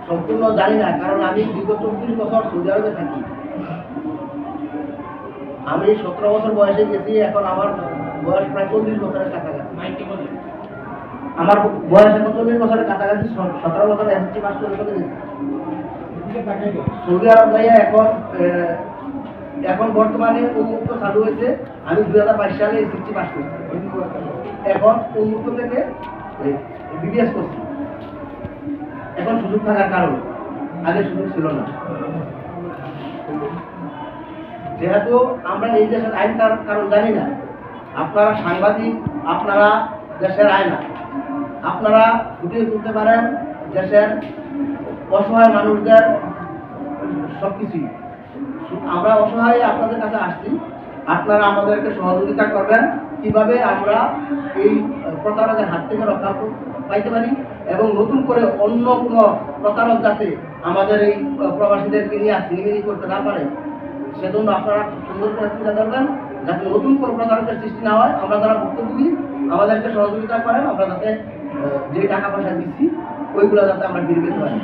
সম্পূর্ণ জানি না, কারণ আমি বিগত 34 বছর সৌদি আরবে থাকি। আমি 17 বছর বয়সে গেছি, এখন আমার বয়স প্রায় 40 বছরের কাছাকাছি। আমার বয়স এখন 40 বছরের কাছাকাছি। 17 বছর এসএসসি পাস করে গেছি সৌদি আরব যাইয়া। এখন বর্তমানে উন্মুক্ত চালু হয়েছে। আমি 2022 সালে এসএসসি পাস করছি, এখন উন্মুক্ত থেকে বিবিএস করছি। এখন সুযোগ থাকার কারণে, আগে সুযোগ ছিল না। যেহেতু আমরা এই দেশের আইনটার কারণ জানি না, আপনারা সাংবাদিক, আপনারা দেশের আইনা, আপনারা ফুটিয়ে তুলতে পারেন দেশের অসহায় মানুষদের সবকিছুই। আমরা অসহায় আপনাদের কাছে আসছি, আপনারা আমাদেরকে সহযোগিতা করবেন কিভাবে আমরা এই প্রতারকের হাত থেকে রক্ষা পাইতে পারি, এবং নতুন করে অন্য কোনো প্রতারক যাতে আমাদের এই প্রবাসীদেরকে নিয়ে ছিনিমিনি করতে না পারে, সেজন্য আপনারা সুন্দর করে তুলে ধরবেন, যাতে নতুন কোনো প্রতারকের সৃষ্টি না হয়। আমরা যারা ভুক্তভোগী, আমাদেরকে সহযোগিতা করেন, আমরা যাতে যে টাকা পয়সা দিচ্ছি ওইগুলো যাতে আমরা ফিরে পেতে পারি।